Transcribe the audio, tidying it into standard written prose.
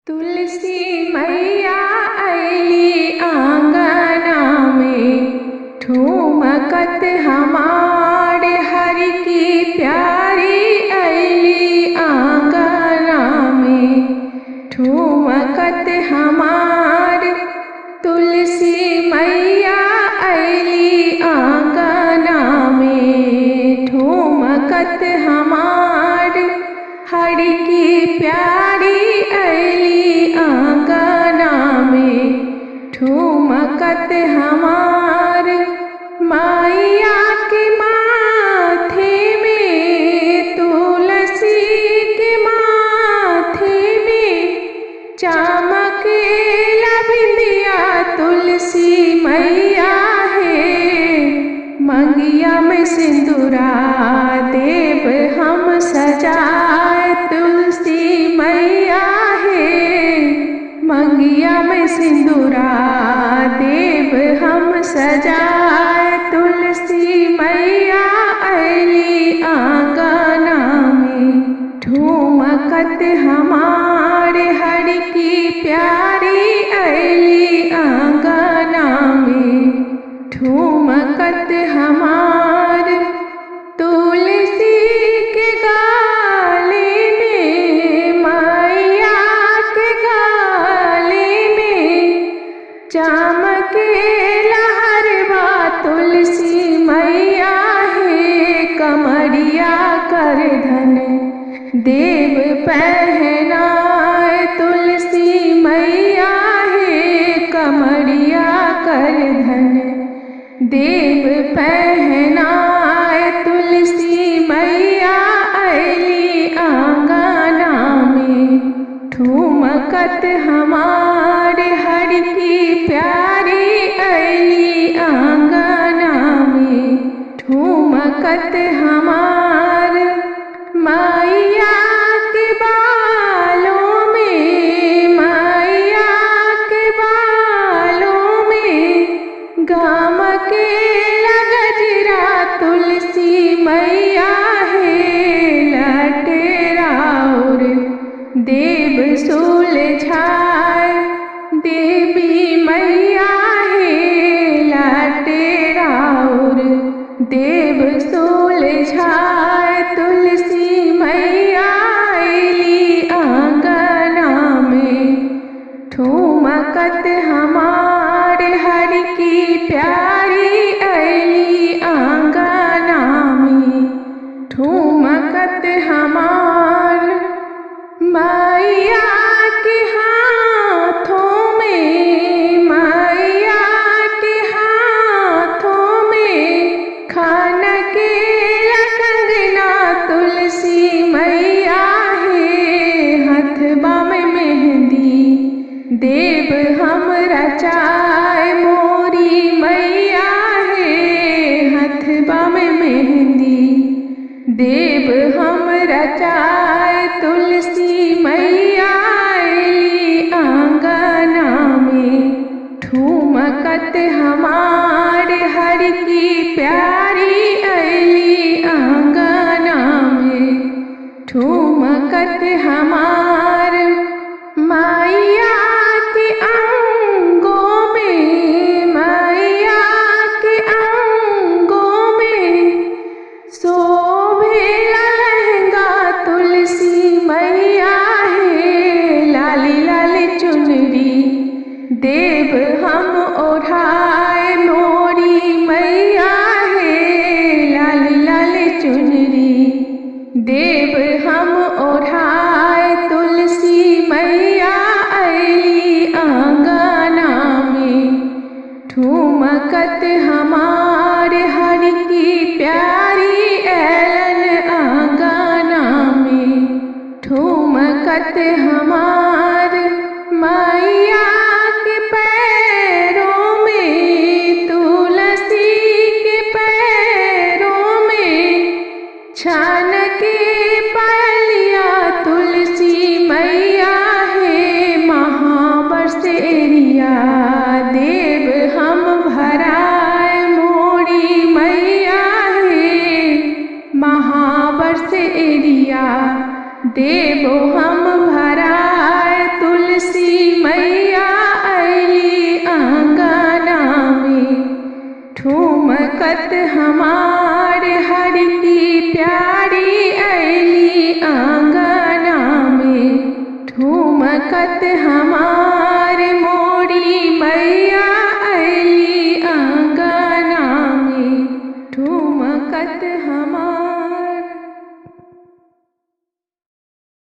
तुलसी मैया अली आंगना में, ठुमकत हमारे हरि की प्यारी अली आंगना में, ठुमकत हमार तुलसी मैया अली आंगना में, ठुमकत हमार हरि की प्यारी अली आंगना में, ठुमकत हमार मैया के माथे में, तुलसी के माथे में चमकेला बिंदिया तुलसी मैया है, मंगिया में सिंदूरा देव हम सजाए तुलसी मैया है, मंगिया में सिंदूरा देव हम सजाए तुलसी मैया अली आंगना में, ठुमकत हमारे हरि की प्यारी अली आंगना में, ठुमकत हमार तुलसी के गाले में, मैया के गाले में चमकेला हरवा तुलसी मैया है, कमरिया कर धन देव पहनाए तुलसी मैया है, कमरिया कर धन देव पहनाए तुलसी मैया अली आंगना में, ठुमकत हमारे हरि की प्यारी अली आंगना में, ठुमकत हमार मैया के बालों में, मैया के बालों में गाम के गजरा तुलसी मैया है, लटेरा और देव सुलझाए देवी मैया है, लटेरा और देव सुलझाए तुलसी मैया अली आंगना में, ठुमकत हमारे हरि की प्यारी अली आंगना में, ठुमकत हमार मैया के हाथों में, मैया के हाथों में खान के कंगना तुलसी मैया है, हथबा में मेहंदी देव हम रचाए मोरी मैया है, हथबा में मेहंदी देव हम रचाए तुलसी मैया अली आंगना में, ठुमकत हमारे हरि की प्यारी अली आंगना में, ठुमकत हमार मैया के अंगों में, मैया के अंगों में शोभेला लहंगा तुलसी मैया है, लाली लाली चुनरी देव हम ओढ़ाए मोरी मैया है, लाली लाली चुनरी देव हम ओढ़ाए तुलसी मैया अली आंगना में, ठुमकत हमारे हरि की प्यारी एलन आंगना में, ठुमकत हमार मैया के पैरों में, तुलसी के पैरों में छान के पायलिया तुलसी मैया है, महावर्ष एरिया देव हम भराए मोरी मैया है, महावर्ष एरिया देवो हम भराए तुलसी ठुमकत हमार हर की प्यारी अली आंगना में, ठुमकत हमार मोरी मैया